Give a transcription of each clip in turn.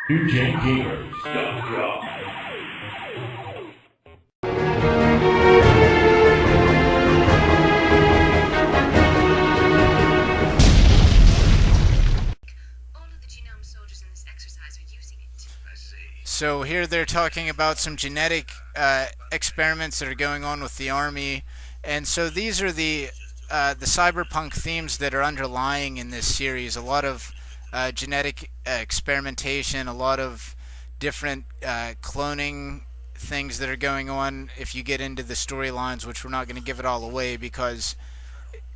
NewGenGamers.com. So here they're talking about some genetic experiments that are going on with the Army, and so these are the cyberpunk themes that are underlying in this series. A lot of genetic experimentation, a lot of different cloning things that are going on. If you get into the storylines, which we're not going to give it all away because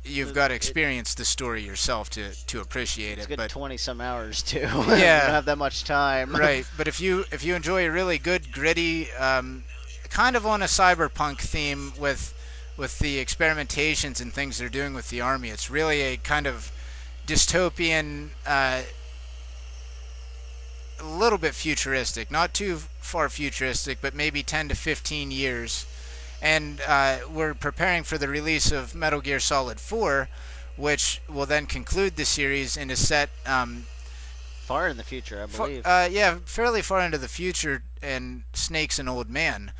you've got to experience the story yourself to appreciate it's it. Good but 20 some hours too. Yeah, we don't have that much time. Right, but if you enjoy a really good, gritty, kind of on a cyberpunk theme with the experimentations and things they're doing with the Army, it's really a kind of dystopian, a little bit futuristic, not too far futuristic, but maybe 10 to 15 years. And we're preparing for the release of Metal Gear Solid 4, which will then conclude the series and is set far in the future, I believe. Yeah, fairly far into the future, and Snake's an old man.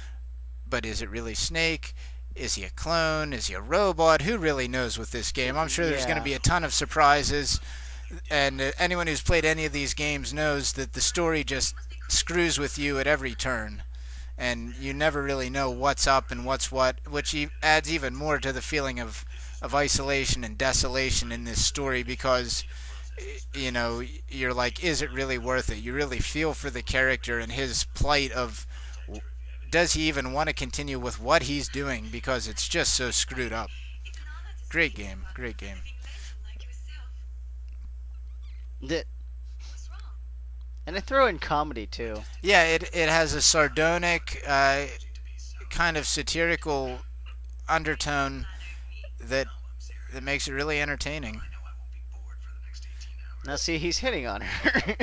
But is it really Snake? Is he a clone? Is he a robot? Who really knows with this game? I'm sure there's going to be a ton of surprises, and anyone who's played any of these games knows that the story just screws with you at every turn. And you never really know what's up and what's what, which adds even more to the feeling of isolation and desolation in this story, because, you know, you're like, is it really worth it? You really feel for the character and his plight of, does he even want to continue with what he's doing, because it's just so screwed up. Great game, great game. And they throw in comedy too. Yeah, it has a sardonic, kind of satirical undertone that makes it really entertaining. Now see, he's hitting on her.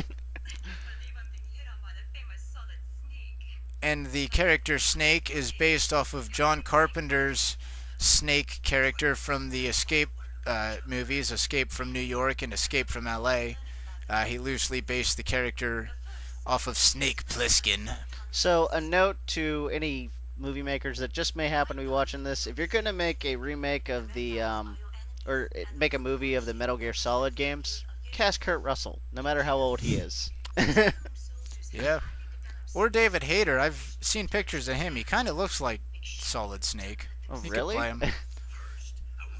And the character Snake is based off of John Carpenter's Snake character from the Escape movies, Escape from New York and Escape from L.A. He loosely based the character off of Snake Plissken. So, a note to any movie makers that just may happen to be watching this: if you're going to make a remake of the, or make a movie of the Metal Gear Solid games, cast Kurt Russell, no matter how old he is. Yeah. Or David Hayter. I've seen pictures of him. He kind of looks like Solid Snake. Oh, he really? Could play him.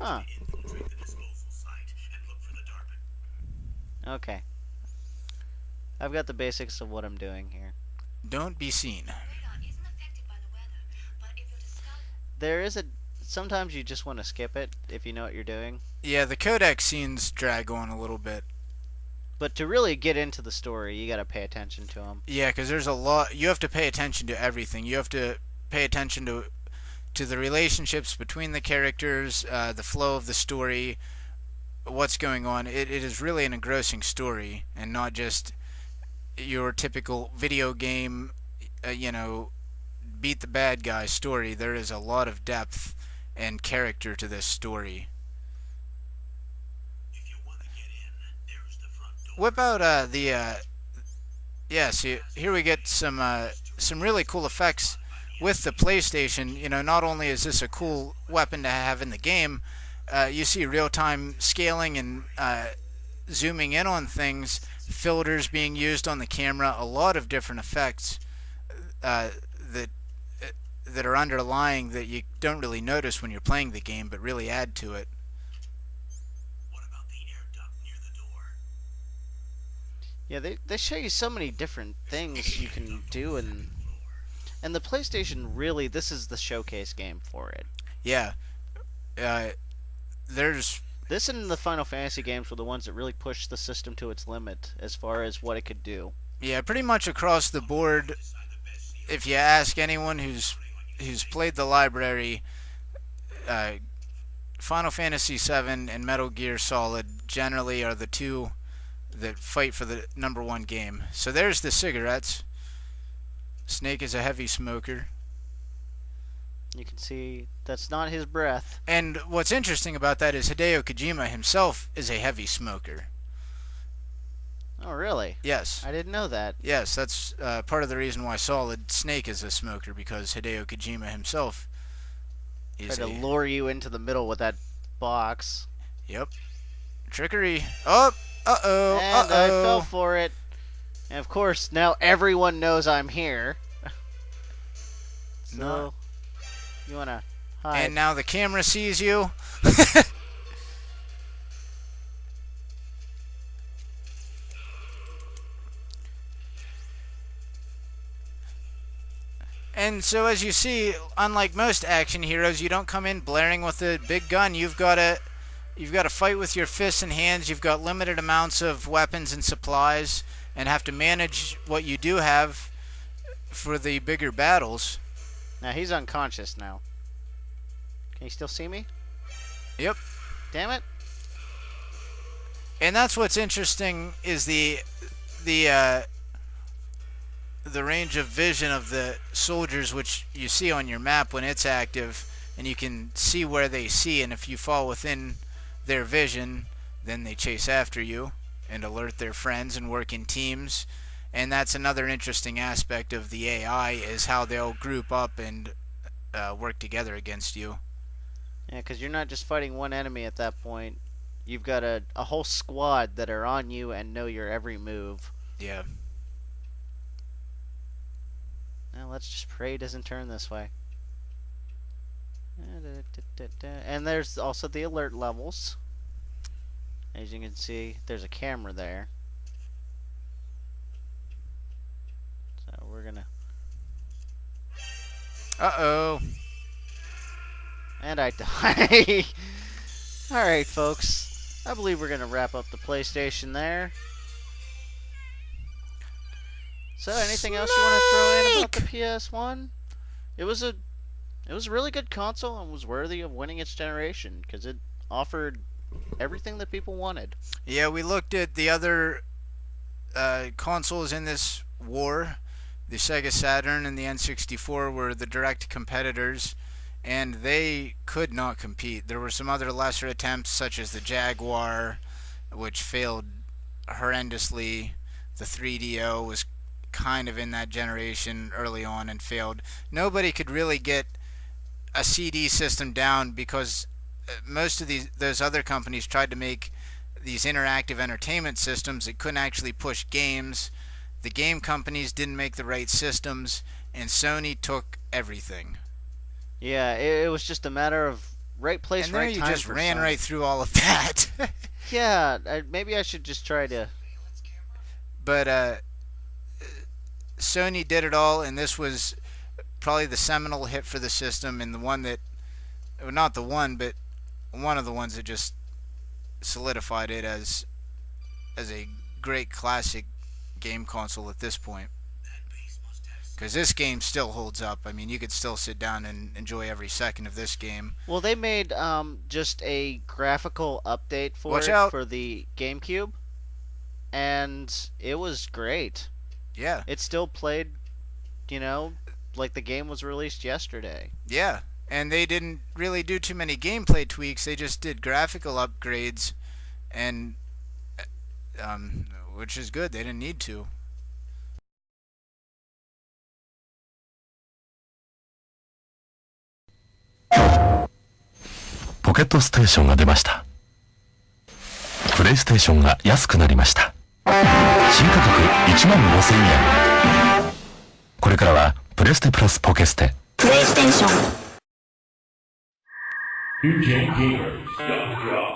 Huh. Okay. I've got the basics of what I'm doing here. Don't be seen. There is sometimes you just want to skip it if you know what you're doing. Yeah, the codec scenes drag on a little bit. But to really get into the story, you got to pay attention to them. Yeah, because there's a lot. You have to pay attention to everything. You have to pay attention to the relationships between the characters, the flow of the story, what's going on. It is really an engrossing story, and not just your typical video game, beat the bad guy story. There is a lot of depth and character to this story. Whip out so here we get some really cool effects with the PlayStation. You know, not only is this a cool weapon to have in the game, you see real-time scaling and zooming in on things, filters being used on the camera, a lot of different effects that are underlying that you don't really notice when you're playing the game, but really add to it. What about the air duct near the door? Yeah, they show you so many different things you can do, and the PlayStation really, this is the showcase game for it. Yeah. There's... This and the Final Fantasy games were the ones that really pushed the system to its limit as far as what it could do. Yeah, pretty much across the board. If you ask anyone who's played the library, Final Fantasy VII and Metal Gear Solid generally are the two that fight for the #1 game. So there's the cigarettes. Snake is a heavy smoker. You can see that's not his breath. And what's interesting about that is Hideo Kojima himself is a heavy smoker. Oh, really? Yes. I didn't know that. Yes, that's part of the reason why Solid Snake is a smoker, because Hideo Kojima himself is Tried to lure you into the middle with that box. Yep. Trickery. Oh! Uh-oh! And I fell for it. And of course, now everyone knows I'm here. So, No. you wanna hide? And now the camera sees you. And so, as you see, unlike most action heroes, you don't come in blaring with a big gun. You've got to fight with your fists and hands. You've got limited amounts of weapons and supplies, and have to manage what you do have for the bigger battles. Now he's unconscious now. Can you still see me? Yep. Damn it. And that's what's interesting, is the range of vision of the soldiers, which you see on your map when it's active, and you can see where they see, and if you fall within their vision, then they chase after you and alert their friends and work in teams. And that's another interesting aspect of the AI, is how they'll group up and work together against you. Yeah, because you're not just fighting one enemy at that point. You've got a whole squad that are on you and know your every move. Yeah. Now let's just pray it doesn't turn this way. And there's also the alert levels. As you can see, there's a camera there. So we're gonna... Uh-oh. And I die. Alright, folks. I believe we're gonna wrap up the PlayStation there. So, anything else you want to throw in about the PS1? It was a really good console and was worthy of winning its generation, because it offered everything that people wanted. Yeah, we looked at the other consoles in this war. The Sega Saturn and the N64 were the direct competitors, and they could not compete. There were some other lesser attempts, such as the Jaguar, which failed horrendously. The 3DO was kind of in that generation early on and failed. Nobody could really get a CD system down, because most of those other companies tried to make these interactive entertainment systems that couldn't actually push games. The game companies didn't make the right systems, and Sony took everything. Yeah, it was just a matter of right place, and right there you time just for ran Sony. right through all of that. Yeah, maybe I should just try to... But Sony did it all, and this was probably the seminal hit for the system, and the one that, well, not the one, but one of the ones that just solidified it as a great classic game console at this point. Because this game still holds up. I mean, you could still sit down and enjoy every second of this game. Well, they made just a graphical update for for the GameCube, and it was great. Yeah. It still played, like the game was released yesterday. Yeah, and they didn't really do too many gameplay tweaks. They just did graphical upgrades, and which is good. They didn't need to. ポケットステーションが出ました。プレイステーションが安くなりました。新価格15,000円。これからはプレステプラスポケステ。プレイステーション。New Gen Gamers.com